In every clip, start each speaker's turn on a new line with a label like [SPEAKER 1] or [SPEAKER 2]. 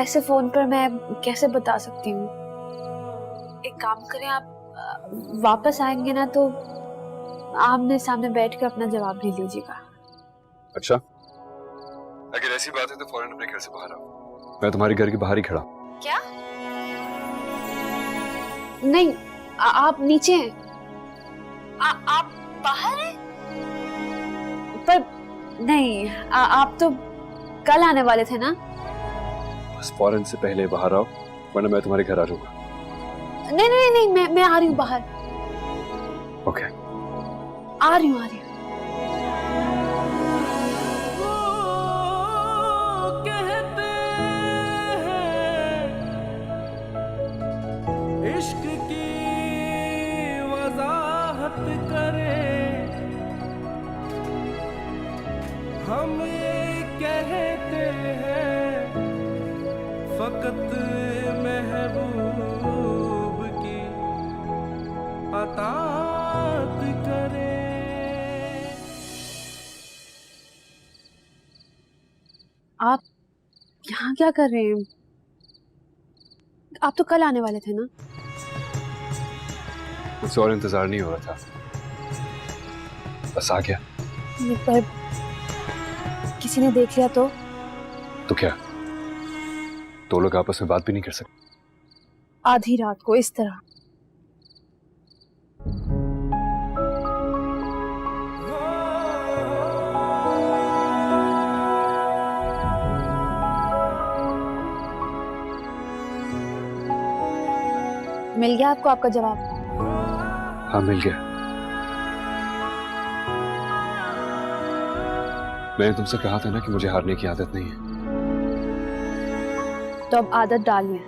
[SPEAKER 1] ऐसे फोन पर मैं कैसे बता सकती हूँ। एक काम करें, आप वापस आएंगे ना तो आमने सामने बैठ कर अपना जवाब ले लीजिएगा।
[SPEAKER 2] अच्छा, अगर ऐसी बात है तो फौरन अपने घर से बाहर आओ। मैं तुम्हारे घर के बाहर ही खड़ा हूं।
[SPEAKER 1] क्या? नहीं, आप नीचे हैं। आप बाहर हैं? पर नहीं, आप तो कल आने वाले थे ना।
[SPEAKER 2] बस फौरन से पहले बाहर आओ, वरना मैं तुम्हारे घर आ जाऊंगा।
[SPEAKER 1] नहीं नहीं नहीं, मैं आ रही हूँ बाहर।
[SPEAKER 2] ओके।
[SPEAKER 1] आ रही हूँ।
[SPEAKER 3] कहते हैं इश्क की वजाहत करे, हम ये कहते हैं फकत महबूब की अतात करे।
[SPEAKER 1] आप यहाँ क्या कर रहे हैं? आप तो कल आने वाले थे ना।
[SPEAKER 2] मुझसे और इंतजार नहीं हो रहा था, बस आ गया।
[SPEAKER 1] पर किसी ने देख लिया तो?
[SPEAKER 2] तो क्या, दो लोग आपस में बात भी नहीं कर सकते?
[SPEAKER 1] आधी रात को इस तरह? मिल गया आपको आपका जवाब?
[SPEAKER 2] हाँ, मिल गया। मैंने तुमसे कहा था ना कि मुझे हारने की आदत नहीं है।
[SPEAKER 1] तो अब आदत डालिए।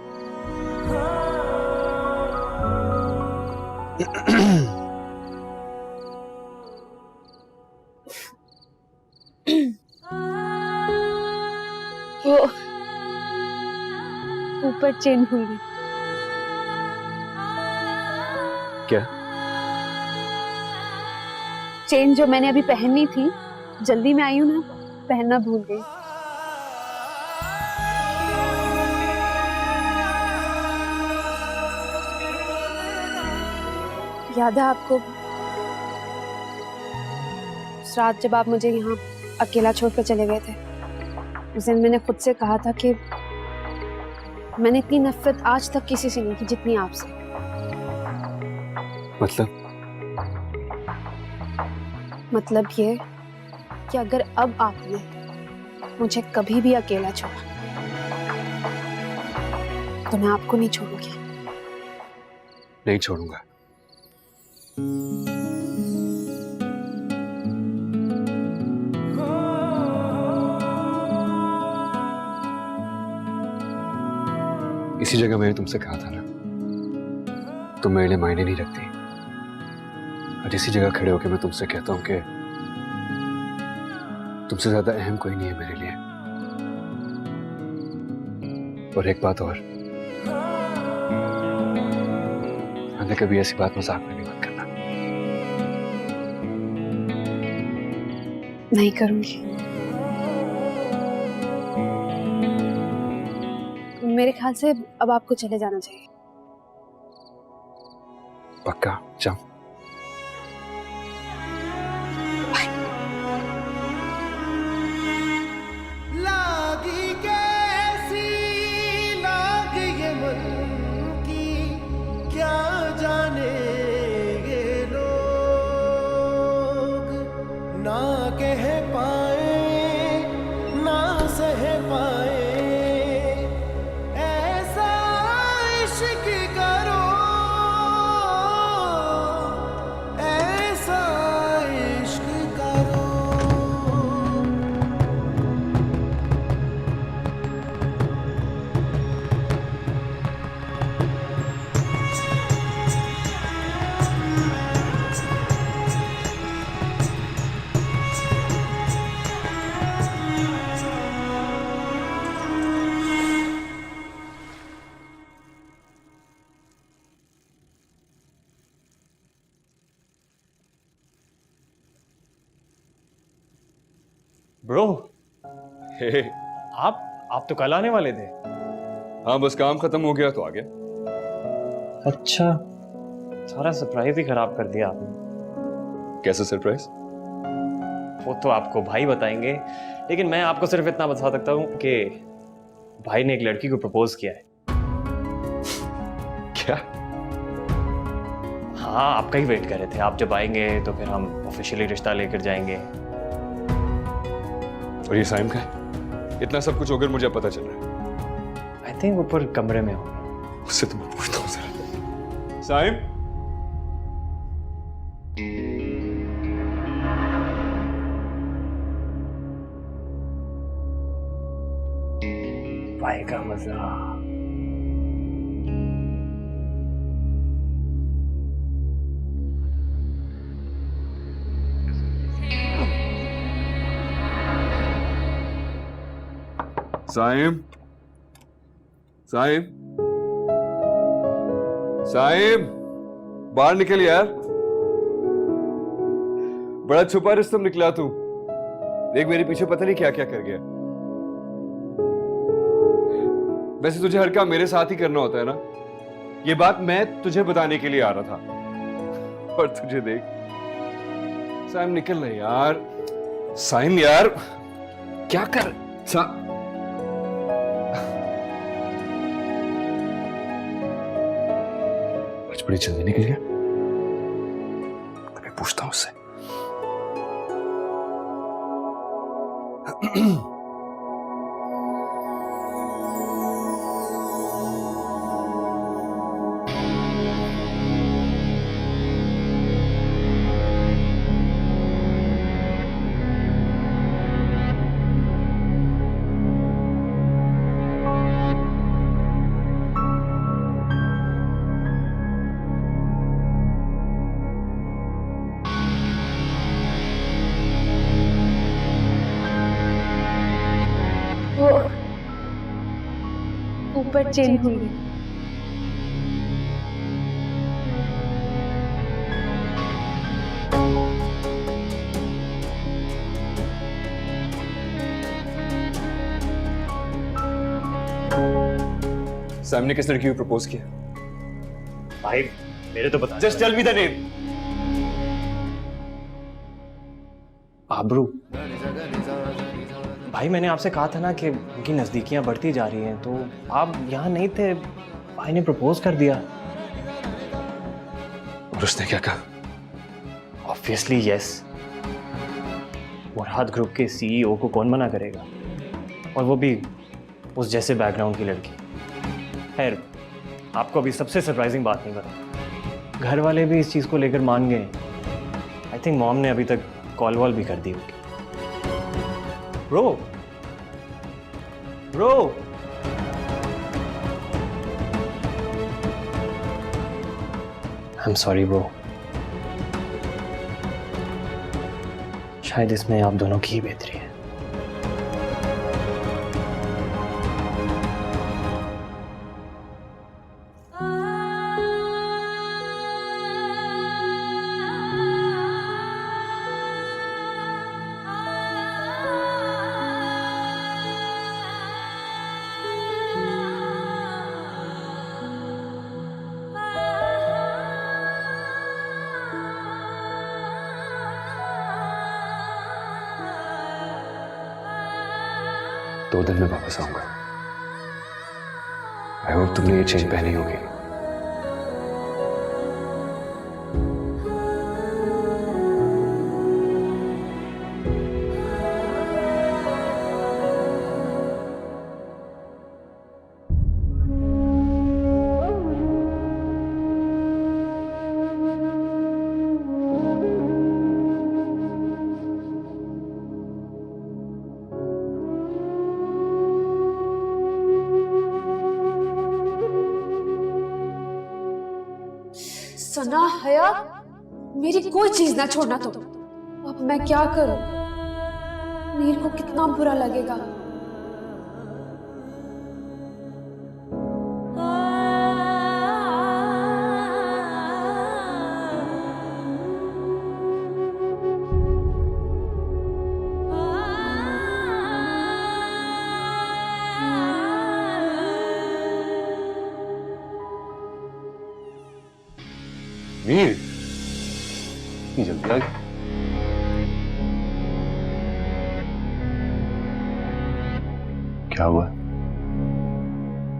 [SPEAKER 1] वो ऊपर चेन भूल गई।
[SPEAKER 2] क्या?
[SPEAKER 1] चेन जो मैंने अभी पहननी थी, जल्दी में आई हूँ ना, पहनना भूल गई। याद है आपको उस रात जब आप मुझे यहाँ अकेला छोड़कर चले गए थे? उस दिन मैंने खुद से कहा था कि मैंने इतनी नफरत आज तक किसी से नहीं की जितनी आपसे। मतलब ये कि अगर अब आपने मुझे कभी भी अकेला छोड़ा तो मैं आपको नहीं छोड़ूंगी।
[SPEAKER 2] नहीं छोड़ूंगा। इसी जगह मैंने तुमसे कहा था ना, तुम मेरे लिए मायने नहीं रखती। और इसी जगह खड़े होकर मैं तुमसे कहता हूं कि तुमसे ज्यादा अहम कोई नहीं है मेरे लिए। और एक बात और, आगे कभी ऐसी बात मजाक में भी मत करना।
[SPEAKER 1] नहीं करूंगी। मेरे ख्याल से अब आपको चले जाना चाहिए।
[SPEAKER 2] पक्का? जाओ।
[SPEAKER 3] लागी कैसी लाग ये मन की, क्या जाने ये लोग, ना कह पाए ना सह पाए, ऐसा इश्क करो, ऐसा इश्क करो।
[SPEAKER 4] ब्रो, हे, आप तो कल आने वाले थे।
[SPEAKER 2] हाँ बस काम खत्म हो गया तो आ गया।
[SPEAKER 4] अच्छा, सारा सरप्राइज ही खराब कर दिया आपने।
[SPEAKER 2] कैसे सरप्राइज?
[SPEAKER 4] वो तो आपको भाई बताएंगे, लेकिन मैं आपको सिर्फ इतना बता सकता हूँ कि भाई ने एक लड़की को प्रपोज किया है।
[SPEAKER 2] क्या?
[SPEAKER 4] हाँ, आपका ही वेट कर रहे थे। आप जब आएंगे तो फिर हम ऑफिशियली रिश्ता लेकर जाएंगे।
[SPEAKER 2] और ये साइम का है? इतना सब कुछ होकर मुझे पता चल रहा है।
[SPEAKER 4] आई थिंक ऊपर कमरे में हो।
[SPEAKER 2] उससे तो मैं पूछता हूँ जरा। साइम?
[SPEAKER 4] भाई का मजा।
[SPEAKER 2] साइम? साइम? साइम? बाहर निकल यार। बड़ा छुपा रुस्तम निकला तू। देख मेरे पीछे पता नहीं क्या क्या कर गया। वैसे तुझे हर काम मेरे साथ ही करना होता है ना? ये बात मैं तुझे बताने के लिए आ रहा था, और तुझे देख। साइम निकल रहे यार। साइम यार क्या कर बड़ी जल्दी निकल गया। मैं पूछता हूं उससे।
[SPEAKER 1] वो ऊपर चेन खुल गई।
[SPEAKER 2] सैम ने किस लड़की को प्रपोज किया?
[SPEAKER 4] भाई मेरे तो बता।
[SPEAKER 2] Just tell me the name.
[SPEAKER 4] आबरू। भाई मैंने आपसे कहा था ना कि उनकी नज़दीकियां बढ़ती जा रही हैं, तो आप यहाँ नहीं थे, भाई ने प्रपोज कर दिया।
[SPEAKER 2] और उसने क्या कहा?
[SPEAKER 4] Obviously yes. मुराद ग्रुप के सीईओ को कौन मना करेगा, और वो भी उस जैसे बैकग्राउंड की लड़की। खैर, आपको अभी सबसे सरप्राइजिंग बात नहीं पता, घर वाले भी इस चीज़ को लेकर मान गए। आई थिंक मॉम ने अभी तक कॉल वॉल भी कर दी होगी। Bro bro I am sorry bro, शायद इसमें आप दोनों की ही बेहतरी है।
[SPEAKER 2] दो दिन में वापस आऊंगा। आई होप तुमने ये चेन पहनी होगी।
[SPEAKER 1] सना, हया, मेरी कोई चीज ना छोड़ना तुम। अब मैं क्या करूं? मीर को कितना बुरा लगेगा।
[SPEAKER 5] मीर इतनी जल्दी आ गई? क्या हुआ?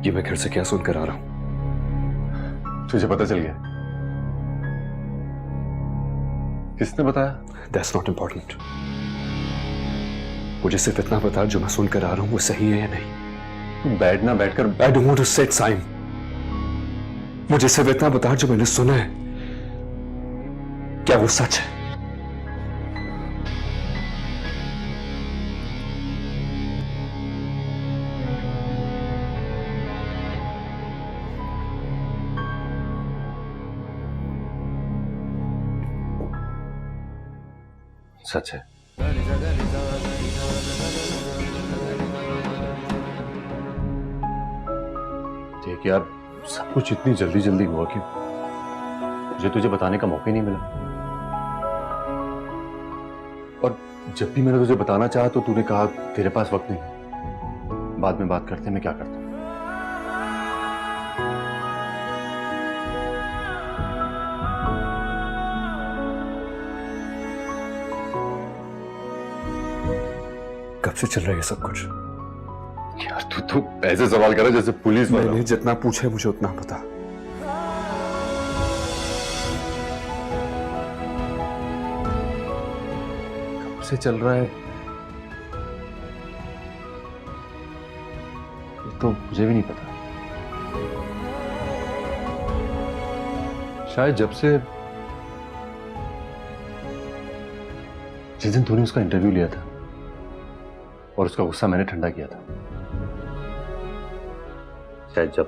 [SPEAKER 2] ये मैं घर से क्या सुनकर आ रहा हूं?
[SPEAKER 5] तुझे पता चल गया? किसने बताया?
[SPEAKER 2] That's not important. मुझे सिर्फ इतना बता, जो मैं सुनकर आ रहा हूं वो सही है या नहीं?
[SPEAKER 5] तुम बैठना, बैठकर
[SPEAKER 2] I don't want to sit, Saim. मुझे सिर्फ इतना बता, जो मैंने सुना है क्या वो सच है?
[SPEAKER 5] सच है। देख यार, सब कुछ इतनी जल्दी जल्दी हुआ कि मुझे तुझे बताने का मौका ही नहीं मिला। और जब भी मैंने तुझे बताना चाहा तो तूने कहा तेरे पास वक्त नहीं, बाद में बात करते, मैं क्या करता हूं।
[SPEAKER 2] कब से चल रहा है सब कुछ?
[SPEAKER 5] यार तू तो ऐसे सवाल कर रहा है जैसे पुलिस वाला।
[SPEAKER 2] मैंने जितना पूछा है मुझे उतना पता।
[SPEAKER 5] कब से चल रहा है ये तो मुझे भी नहीं पता। शायद जब से जिस दिन तूने उसका इंटरव्यू लिया था और उसका गुस्सा मैंने ठंडा किया था, शायद जब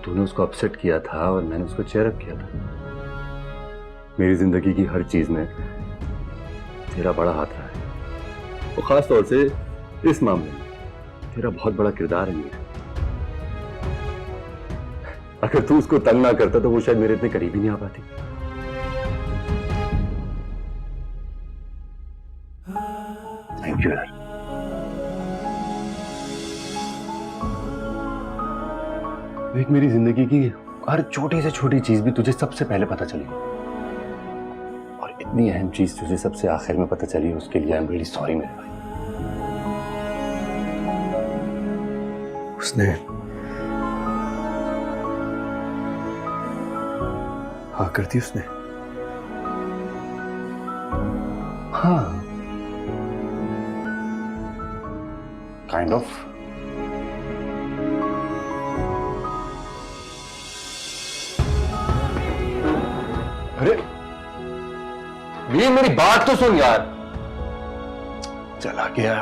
[SPEAKER 5] तूने उसको अपसेट किया था और मैंने उसको चेयर अप किया था, मेरी जिंदगी की हर चीज में तेरा बड़ा हाथ रहा है। और खास तौर से इस मामले में तेरा बहुत बड़ा किरदार है मीर। अगर तू उसको तंग ना करता तो वो शायद मेरे इतने करीब ही नहीं आ पाती। थैंक यू यार। एक मेरी जिंदगी की हर छोटी से छोटी चीज भी तुझे सबसे पहले पता चली, और इतनी अहम चीज तुझे सबसे आखिर में पता चली, उसके लिए आई एम रियली सॉरी मेरे भाई।
[SPEAKER 2] उसने हाँ कर दी उसने।
[SPEAKER 5] हाँ, काइंड ऑफ। अरे ये मेरी बात तो सुन यार। चला गया,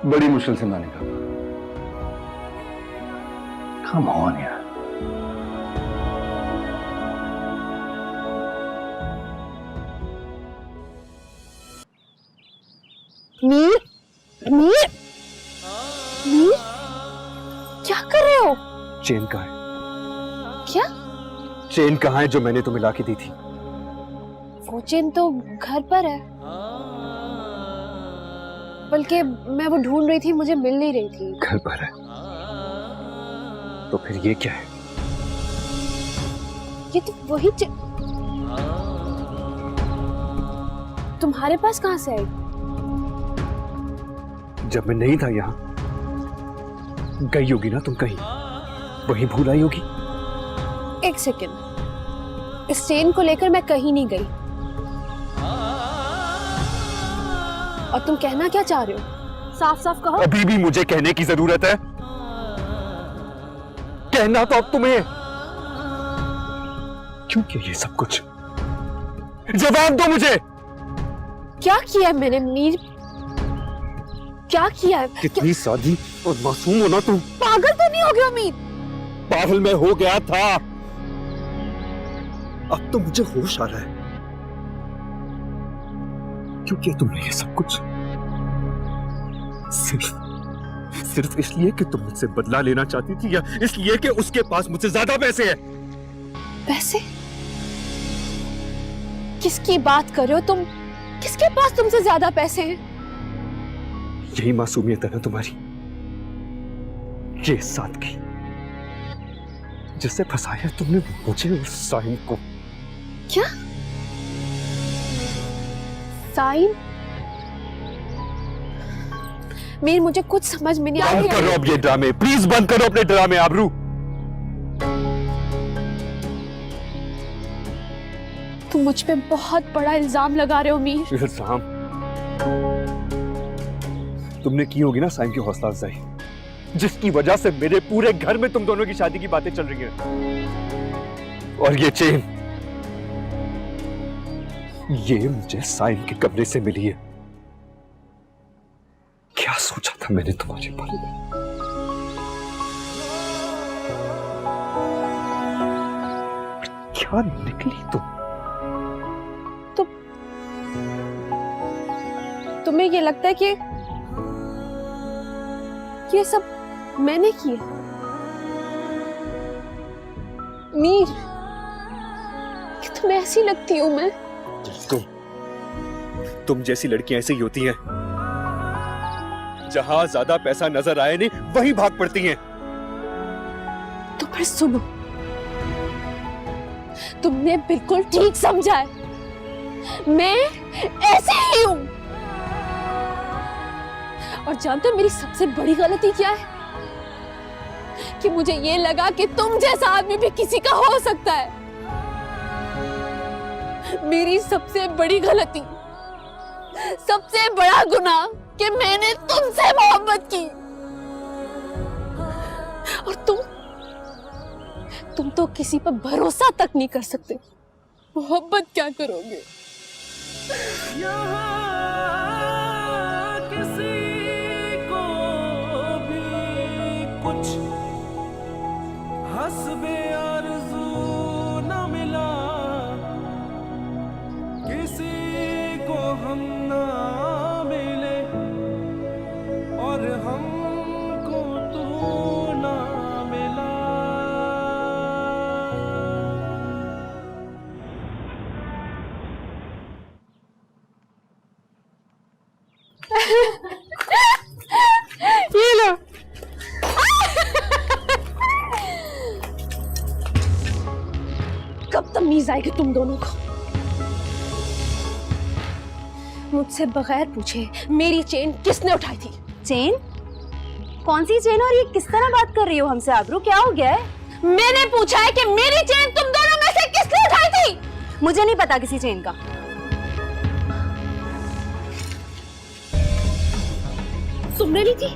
[SPEAKER 5] बड़ी मुश्किल से मानेगा। कम ऑन यार।
[SPEAKER 1] मीर, मीर, मीर, क्या कर रहे हो?
[SPEAKER 2] चेन कहाँ है?
[SPEAKER 1] क्या?
[SPEAKER 2] चेन कहाँ है जो मैंने तुम्हें ला के दी थी?
[SPEAKER 1] वो चेन तो घर पर है, बल्कि मैं वो ढूंढ रही थी, मुझे मिल नहीं रही थी।
[SPEAKER 2] घर पर है तो फिर ये क्या है?
[SPEAKER 1] ये तो वही चेन तुम्हारे पास कहाँ से आई?
[SPEAKER 2] जब मैं नहीं था यहाँ, गई होगी ना तुम कहीं, वहीं भूल आई होगी।
[SPEAKER 1] एक सेकेंड, इस चेन को लेकर मैं कहीं नहीं गई। और तुम कहना क्या चाह रहे हो? साफ साफ कहो।
[SPEAKER 2] अभी भी मुझे कहने की जरूरत है? कहना तो अब तुम्हें। क्यों किया ये सब कुछ? जवाब दो मुझे।
[SPEAKER 1] क्या किया है मैंने मीर? क्या किया है?
[SPEAKER 2] कितनी सादी और मासूम हो ना तुम।
[SPEAKER 1] पागल तो नहीं हो गया मीर?
[SPEAKER 2] पागल मैं हो गया था, अब तो मुझे होश आ रहा है। क्यों किया तुमने ये सब कुछ? सिर्फ इसलिए कि तुम मुझसे बदला लेना चाहती थी, या इसलिए कि उसके पास मुझसे ज्यादा पैसे हैं?
[SPEAKER 1] पैसे? किसकी बात कर रहे हो तुम? किसके पास तुमसे ज्यादा पैसे हैं?
[SPEAKER 2] यही मासूमियत है ना तुम्हारी, ये सादगी, जिससे फंसाया तुमने मुझे और साइम को।
[SPEAKER 1] क्या साइन? मीर, मुझे कुछ समझ में नहीं आ
[SPEAKER 2] बंद करो अब ये ड्रामे, प्लीज बंद करो अपने ड्रामे आबरू।
[SPEAKER 1] तुम मुझ पे बहुत बड़ा इल्जाम लगा रहे हो मीर।
[SPEAKER 2] इल्जाम? तुमने की होगी ना साइम की हौसला अफजाई, जिसकी वजह से मेरे पूरे घर में तुम दोनों की शादी की बातें चल रही हैं। और ये चेन, ये मुझे साइम के कमरे से मिली है। क्या सोचा था मैंने तुम्हारे बारे में? क्या निकली तुम?
[SPEAKER 1] तुम्हें ये लगता है कि ये सब मैंने किया? मीर, कि तुम ऐसी लगती हो मैं?
[SPEAKER 2] तुम जैसी लड़कियां ऐसे ही होती हैं, जहां ज्यादा पैसा नजर आए नहीं वहीं भाग पड़ती हैं।
[SPEAKER 1] तो फिर सुनो, तुमने बिल्कुल ठीक समझा है, मैं ऐसे ही हूं। और जानते हो मेरी सबसे बड़ी गलती क्या है? कि मुझे ये लगा कि तुम जैसा आदमी भी किसी का हो सकता है। मेरी सबसे बड़ी गलती, सबसे बड़ा गुनाह कि मैंने तुमसे मोहब्बत की। और तुम तो किसी पर भरोसा तक नहीं कर सकते, मोहब्बत क्या करोगे?
[SPEAKER 3] किसी को भी कुछ हस्बे आरज़ू न मिला, किसी को हम ना मिले और हमको तू ना मिला।
[SPEAKER 1] ये लो। कब तमीज आएगी तुम दोनों को? मुझसे बगैर पूछे मेरी चेन किसने उठाई थी?
[SPEAKER 6] चेन? कौन सी चेन? और ये किस तरह बात कर रही हो हमसे आबरू? क्या हो गया है?
[SPEAKER 1] मैंने पूछा है कि मेरी चेन तुम दोनों में से किसने उठाई थी?
[SPEAKER 6] मुझे नहीं पता किसी चेन का।
[SPEAKER 1] तुमने ली थी?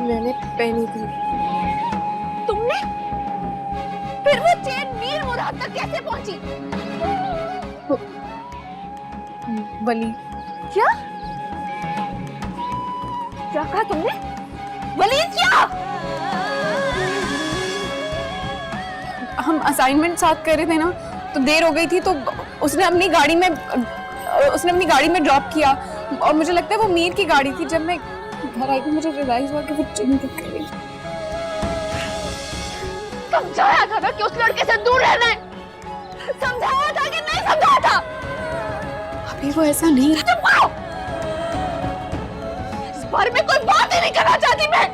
[SPEAKER 1] मैंने पहनी थी। तुमने? फिर वो चेन मीर मुराद तक कैसे पहुंची? वली। क्या? क्या कहा तुमने? वलीद क्या?
[SPEAKER 7] हम असाइनमेंट साथ कर रहे थे ना, तो देर हो गई थी, तो उसने अपनी गाड़ी में ड्रॉप किया और मुझे लगता है वो मीर की गाड़ी थी। जब मैं घर आई थी मुझे रियलाइज हुआ कि वो चेन टूट गई।
[SPEAKER 1] समझाया था ना कि उस लड़के से दूर रहना है। समझाया था कि नहीं समझाया था?
[SPEAKER 7] अभी वो ऐसा नहीं है।
[SPEAKER 1] चुप करो। इस बारे में कोई बात ही नहीं करना चाहती मैं।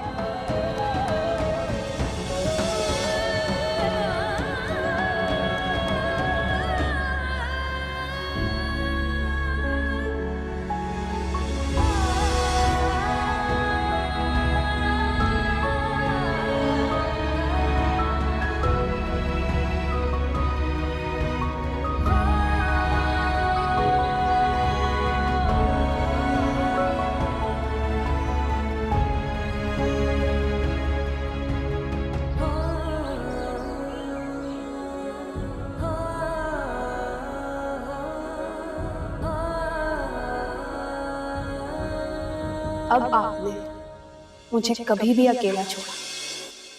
[SPEAKER 7] अब आपने मुझे कभी भी अकेला छोड़ा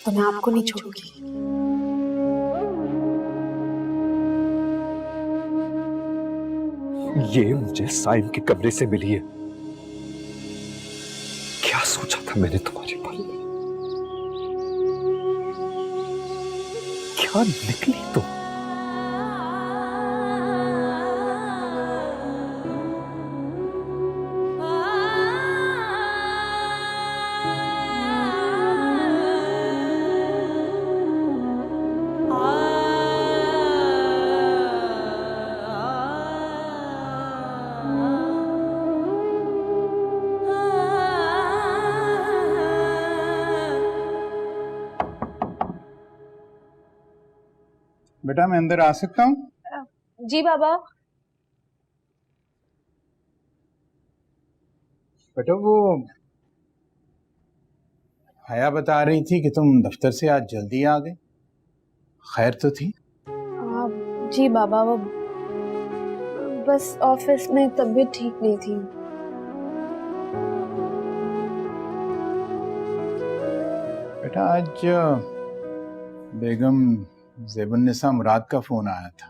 [SPEAKER 7] तो मैं आपको नहीं छोड़ूंगी।
[SPEAKER 2] ये मुझे साइम के कमरे से मिली है। क्या सोचा था मैंने तुम्हारे बारे में? क्या निकली तुम?
[SPEAKER 8] बेटा मैं अंदर आ सकता हूँ?
[SPEAKER 1] जी बाबा।
[SPEAKER 8] बेटा वो हया बता रही थी कि तुम दफ्तर से आज जल्दी आ गए, खैर तो थी?
[SPEAKER 1] जी बाबा, वो बस ऑफिस में तबीयत ठीक नहीं थी।
[SPEAKER 8] बेटा आज बेगम ज़ेबुन्निसा मुराद का फोन आया था।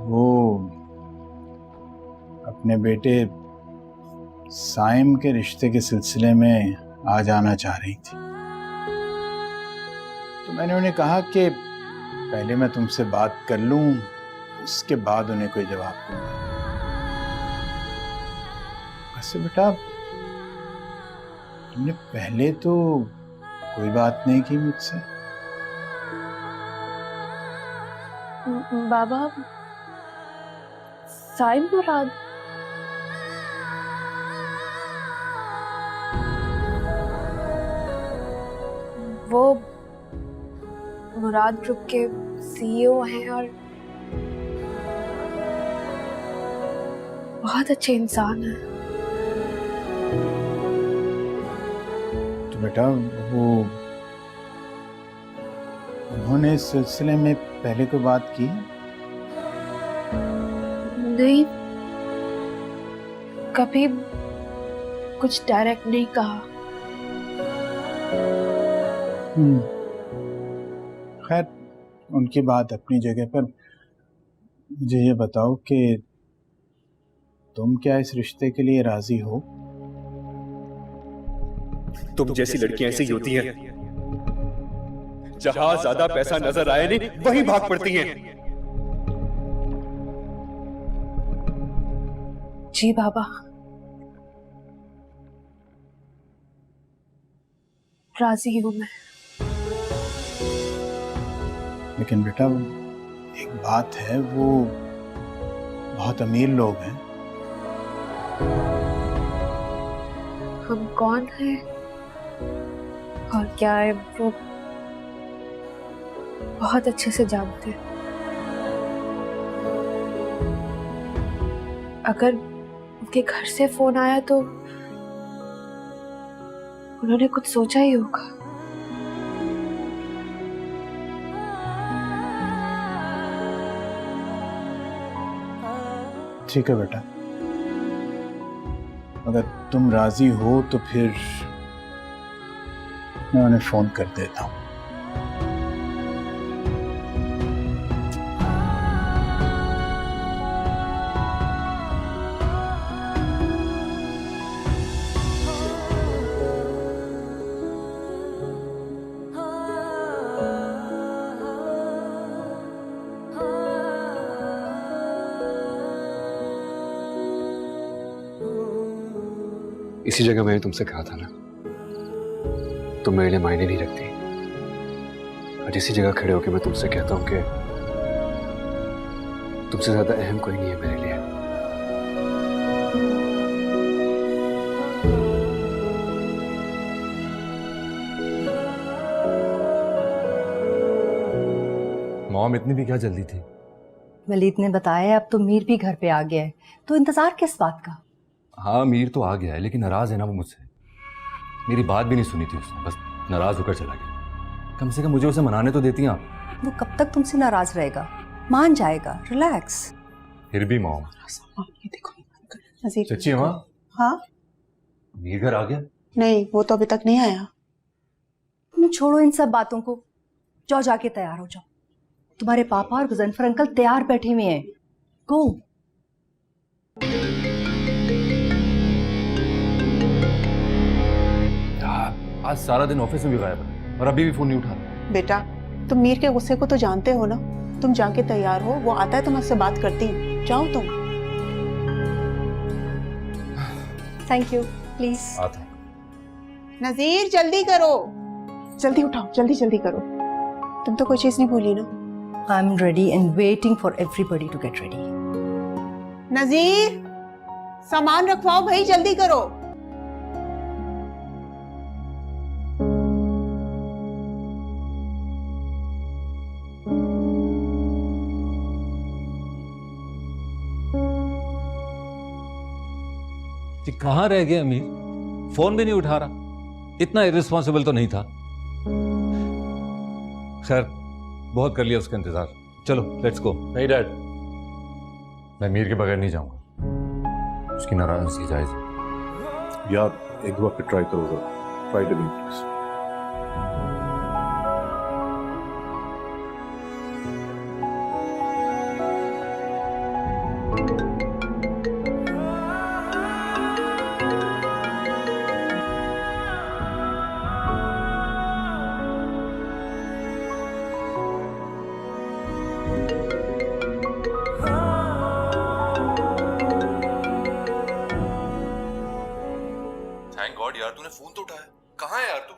[SPEAKER 8] वो अपने बेटे साइम के रिश्ते के सिलसिले में आ जाना चाह रही थी, तो मैंने उन्हें कहा कि पहले मैं तुमसे बात कर लूं, उसके बाद उन्हें कोई जवाब दूंगा। वैसे बेटा तुमने पहले तो कोई बात नहीं की मुझसे।
[SPEAKER 1] बाबा, साइम मुराद? वो मुराद ग्रुप के सीईओ हैं और बहुत अच्छे इंसान हैं।
[SPEAKER 8] तो बेटा वो उन्होंने इस सिलसिले में पहले कोई बात की?
[SPEAKER 1] नहीं, कभी कुछ डायरेक्ट नहीं कहा।
[SPEAKER 8] खैर उनकी बात अपनी जगह पर। मुझे ये बताओ कि तुम क्या इस रिश्ते के लिए राजी हो?
[SPEAKER 2] तुम जैसी लड़कियां ऐसी होती हैं, जहां ज्यादा पैसा नजर आए नहीं वहीं भाग पड़ती हैं।
[SPEAKER 1] जी बाबा, राजी हूं मैं।
[SPEAKER 8] लेकिन बेटा एक बात है, वो बहुत अमीर लोग हैं।
[SPEAKER 1] हम कौन हैं और क्या है वो बहुत अच्छे से जानते हैं। अगर उनके घर से फोन आया तो उन्होंने कुछ सोचा ही होगा।
[SPEAKER 8] ठीक है बेटा, अगर तुम राजी हो तो फिर मैं उन्हें फोन कर देता हूँ।
[SPEAKER 2] इसी जगह मैंने तुमसे कहा था ना, तुम मेरे लिए मायने नहीं रखती। और इसी जगह खड़े होकर मैं तुमसे कहता हूं कि तुमसे ज्यादा अहम कोई नहीं है मेरे लिए।
[SPEAKER 5] मॉम इतनी भी क्या जल्दी थी?
[SPEAKER 9] वलीद ने बताया अब तो मीर भी घर पे आ गया है, तो इंतजार किस बात का?
[SPEAKER 5] हाँ मीर तो आ गया है, लेकिन नाराज है ना वो मुझसे। मेरी बात भी नहीं सुनी थी उसने, बस नाराज होकर चला गया। कम से कम मुझे उसे मनाने तो देती आप।
[SPEAKER 9] वो कब तक तुमसे नाराज रहेगा? मान जाएगा, रिलैक्स।
[SPEAKER 5] फिर भी मॉम। सच्ची माँ?
[SPEAKER 10] हाँ?
[SPEAKER 5] मीर घर आ गया?
[SPEAKER 10] नहीं, वो तो अभी तक नहीं आया।
[SPEAKER 9] तुम छोड़ो इन सब बातों को, जाओ जाके तैयार हो जाओ। तुम्हारे पापा और गुजनफर अंकल तैयार बैठे हुए हैं। गो।
[SPEAKER 5] आज सारा दिन ऑफिस में भी गायब है और अभी भी फोन नहीं उठा रहा।
[SPEAKER 10] बेटा तुम मीर के गुस्से को तो जानते हो ना, तुम जाके तैयार हो, वो आता है तो मैं उससे बात करती हूँ। जाओ तुम।
[SPEAKER 9] Thank you, please.
[SPEAKER 5] आता है।
[SPEAKER 10] नजीर जल्दी करो, जल्दी उठाओ, जल्दी जल्दी करो। तुम तो कोई चीज नहीं भूली ना?
[SPEAKER 9] I am ready and waiting for everybody to get ready.
[SPEAKER 10] Nazir सामान रखवाओ भाई, जल्दी करो।
[SPEAKER 11] कि कहाँ रह गया अमीर, फोन भी नहीं उठा रहा। इतना इररिस्पॉन्सिबल तो नहीं था। खैर, बहुत कर लिया उसका इंतजार। चलो लेट्स गो।
[SPEAKER 5] नहीं डैड, मैं मीर के बगैर नहीं जाऊंगा। उसकी नाराजगी जायज है। यार एक बार फिर ट्राई करो जरा, try to be please.
[SPEAKER 2] Thank God यार, तूने फोन तो उठाया। कहाँ है यार तू?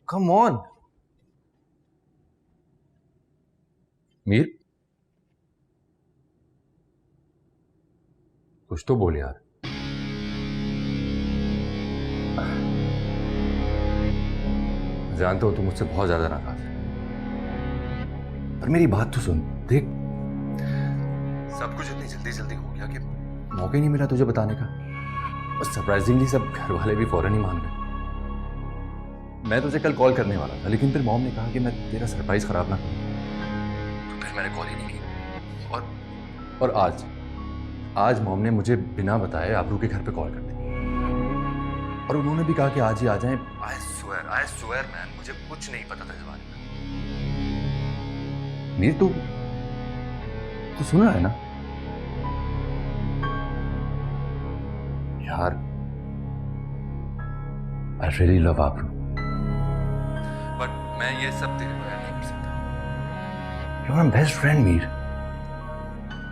[SPEAKER 5] कम ऑन मीर, कुछ तो बोल यार। जानते हो तुम मुझसे बहुत ज्यादा नाराज है, पर मेरी बात तो सुन। देख, सब कुछ इतनी जल्दी जल्दी हो गया कि मौका ही नहीं मिला तुझे बताने का। और सरप्राइजिंगली सब घर वाले भी फौरन ही मान गए। मैं तुझे कल कॉल करने वाला था, लेकिन फिर मॉम ने कहा कि मैं तेरा सरप्राइज खराब ना करूं, तो फिर मैंने कॉल ही नहीं की। और आज मॉम ने मुझे बिना बताए आबरू के घर पे कॉल कर दी, और उन्होंने भी कहा कि आज ही आ जाएं। आई स्वेयर मैन, मुझे कुछ नहीं पता था इस बारे में। मीर, तू सुन रहा है ना यार? I really love Aabroo, but मैं ये सब तेरे बगैर नहीं कर सकता। You are my best friend Meer.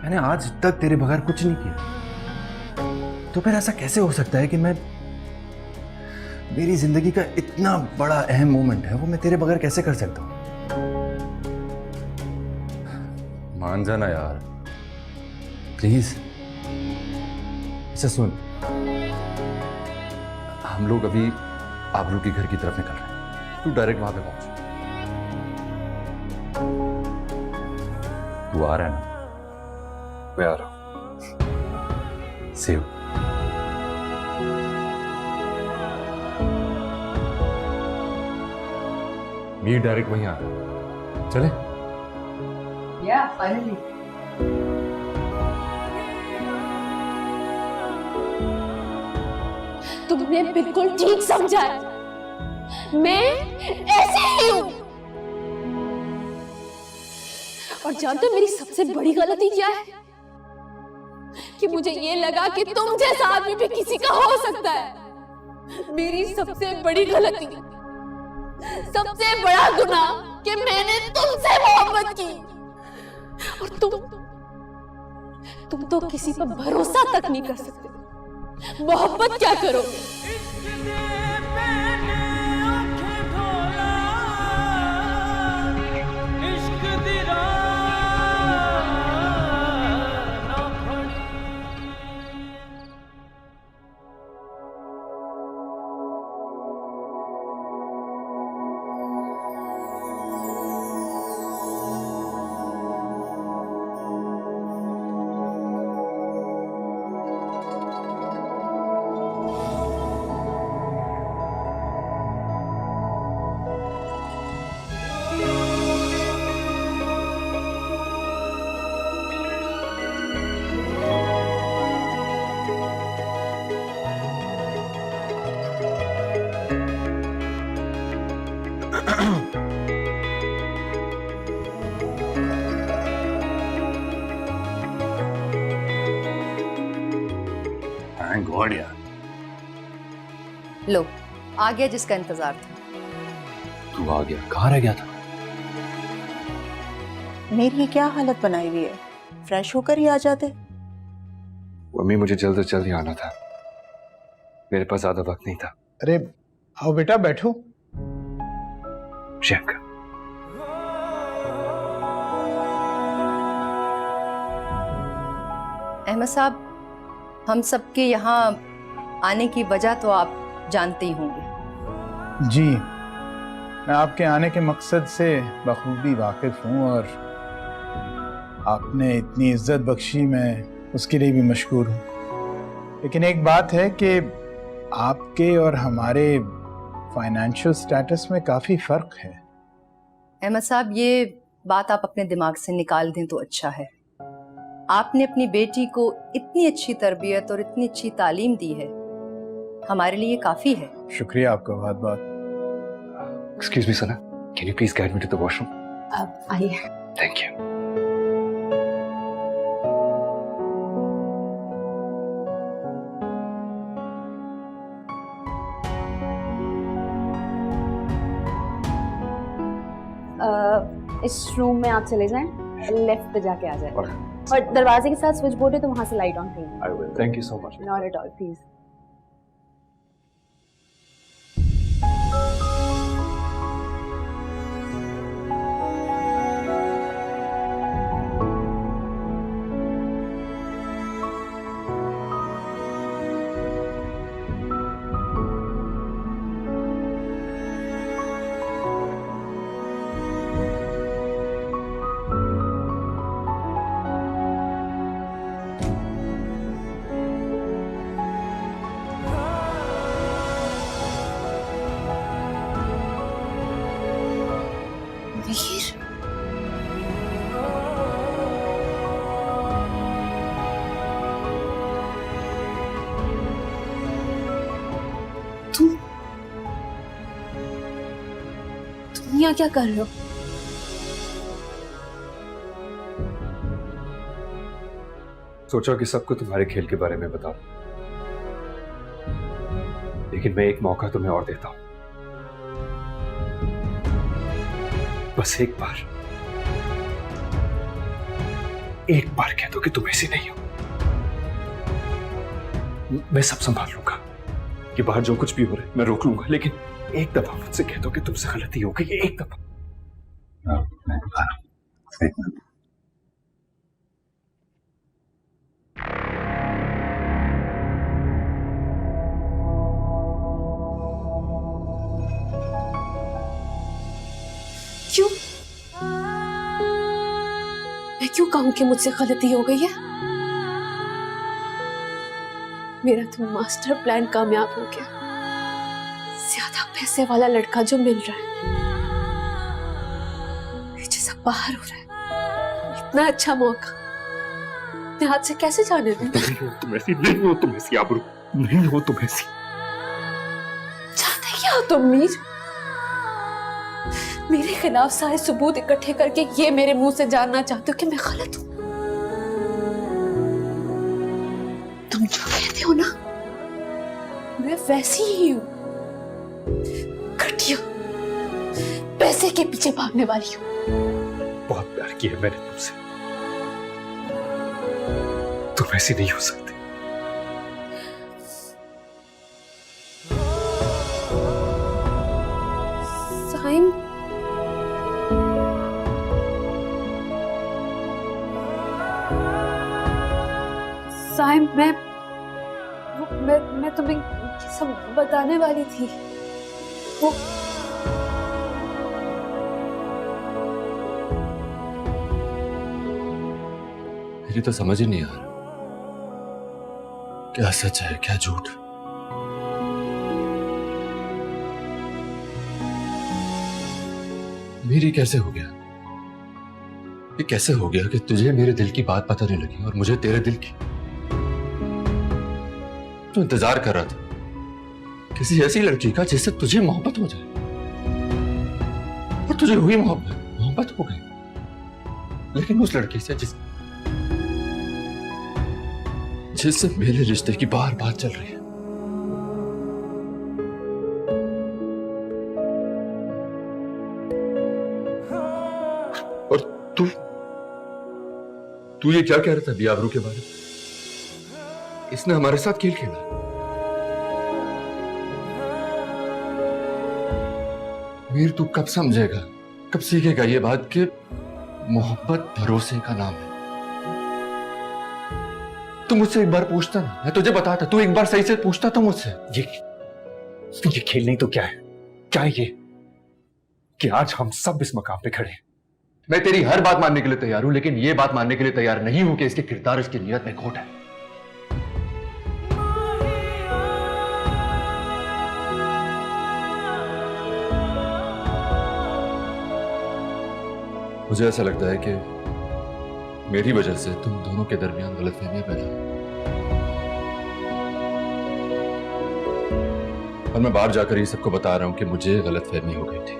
[SPEAKER 5] मैंने आज तक तेरे बगैर कुछ नहीं किया, तो फिर ऐसा कैसे हो सकता है कि मेरी जिंदगी का इतना बड़ा अहम मोमेंट है वो मैं तेरे बगैर कैसे कर सकता हूं? मान जाना यार प्लीज। अच्छा सुन, हम लोग अभी आबरू के घर की तरफ निकल रहे हैं, तू डायरेक्ट वहां पे पहुंच। तू आ रहा है ना?
[SPEAKER 2] मैं आ रहा हूं।
[SPEAKER 5] सेव। मीर डायरेक्ट वहीं आता है, चले?
[SPEAKER 9] Yeah, finally.
[SPEAKER 1] तुमने बिल्कुल ठीक समझा है। मैं ऐसे ही हूं। और जानते हो मेरी सबसे बड़ी गलती क्या है? कि मुझे ये लगा कि तुम जैसा आदमी भी किसी का हो सकता है। मेरी सबसे बड़ी गलती, सबसे बड़ा गुनाह कि मैंने तुमसे मोहब्बत की। और तुम तो किसी पर भरोसा तक नहीं कर सकते, मोहब्बत क्या करोगे?
[SPEAKER 5] थैंक गॉड यार।
[SPEAKER 9] लो, आ गया जिसका इंतजार था।
[SPEAKER 5] तू आ गया, कहाँ रह गया था?
[SPEAKER 10] मेरी ये क्या हालत बनाई हुई है, फ्रेश होकर ही आ जाते।
[SPEAKER 2] मम्मी, मुझे जल्द से जल्द ही आना था, मेरे पास ज्यादा वक्त नहीं था।
[SPEAKER 8] अरे आओ बेटा, बैठो।
[SPEAKER 2] शंकर,
[SPEAKER 9] अहमद साहब, हम सबके यहाँ आने की वजह तो आप जानते ही होंगे।
[SPEAKER 8] जी, मैं आपके आने के मकसद से बखूबी वाकिफ हूँ और आपने इतनी इज्जत बख्शी, मैं उसके लिए भी मशकूर हूँ। लेकिन एक बात है कि आपके और हमारे फाइनेंशियल स्टेटस में काफी फर्क है।
[SPEAKER 9] अहमद साहब, ये बात आप अपने दिमाग से निकाल दें तो अच्छा है। आपने अपनी बेटी को इतनी अच्छी तरबियत और इतनी अच्छी तालीम दी है, हमारे लिए काफी है।
[SPEAKER 8] शुक्रिया आपका बहुत बहुत।
[SPEAKER 2] Excuse me, Sana. Can you please guide me to the washroom?
[SPEAKER 1] आइए।
[SPEAKER 2] Thank you.
[SPEAKER 6] इस रूम में आप चले जाएं, लेफ्ट पे जाके आ जाएं और दरवाजे के साथ स्विच बोर्ड है तो वहां से लाइट ऑन करिए।
[SPEAKER 2] I will. Thank you so much.
[SPEAKER 6] Not at all, please.
[SPEAKER 1] Veer, तुम यहाँ क्या कर रहे हो?
[SPEAKER 2] सोचा कि सबको तुम्हारे खेल के बारे में बताओ, लेकिन मैं एक मौका तुम्हें और देता हूं। बस एक बार कह दो कि तुम ऐसी नहीं हो। मैं सब संभाल लूंगा, कि बाहर जो कुछ भी हो रहा है मैं रोक लूंगा, लेकिन एक दफा मुझसे कह दो कि तुमसे गलती हो गई। एक दफा।
[SPEAKER 1] क्यों? मैं क्यों कहूं कि मुझसे गलती हो गई है? मेरा तो मास्टर प्लान कामयाब हो गया। ज्यादा पैसे वाला लड़का जो मिल रहा है, पीछे सब बाहर हो रहा है। इतना अच्छा मौका अपने हाथ से कैसे जाने दूं?
[SPEAKER 2] तुम ऐसी नहीं हो, तुम ऐसी आबरू नहीं हो, तुम ऐसी।
[SPEAKER 1] चाहते क्या हो तुम मीर? मेरे खिलाफ सारे सबूत इकट्ठे करके ये मेरे मुंह से जानना चाहते हो कि मैं गलत हूं? तुम जो कहते हो ना, मैं वैसी ही हूं। घटिया, पैसे के पीछे भागने वाली हूं।
[SPEAKER 2] बहुत प्यार किया मैंने तुमसे, तुम ऐसी नहीं हो सकती।
[SPEAKER 1] साइम, साइम, मैं तुम्हें ये सब बताने वाली थी। वो
[SPEAKER 5] मेरी तो समझ ही नहीं आ रहा, क्या सच है क्या झूठ। मेरी कैसे हो गया, ये कैसे हो गया कि तुझे मेरे दिल की बात पता नहीं लगी और मुझे तेरे दिल की। तो इंतजार कर रहा था किसी ऐसी लड़की का जिससे तुझे मोहब्बत हो जाए, और तुझे हुई मोहब्बत हो गई, लेकिन उस लड़की से जिससे मेरे रिश्ते की बार बात चल रही है। और तू ये क्या कह रहा था बियाबरू के बारे में? इसने हमारे साथ खेल खेला। मीर, तू कब समझेगा, कब सीखेगा ये बात कि मोहब्बत भरोसे का नाम है। तू मुझसे एक बार पूछता ना, मैं तुझे बताता। तू एक बार सही से पूछता तो मुझसे।
[SPEAKER 2] ये खेल नहीं तो क्या है? क्या है ये कि आज हम सब इस मकाम पे खड़े हैं।
[SPEAKER 5] मैं तेरी हर बात मानने के लिए तैयार हूं, लेकिन ये बात मानने के लिए तैयार नहीं हूं कि इसके किरदार, इसकी नीयत में खोट है। मुझे ऐसा लगता है कि मेरी वजह से तुम दोनों के दरमियान गलतफहमियां पैदा हुई। और मैं बाहर जाकर ये सबको बता रहा हूं कि मुझे गलतफहमी हो गई थी।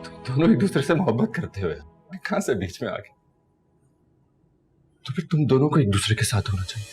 [SPEAKER 5] तुम दोनों एक दूसरे से मोहब्बत करते हुए मैं कहां से बीच में आ गया? तो फिर तुम दोनों को एक दूसरे के साथ होना चाहिए।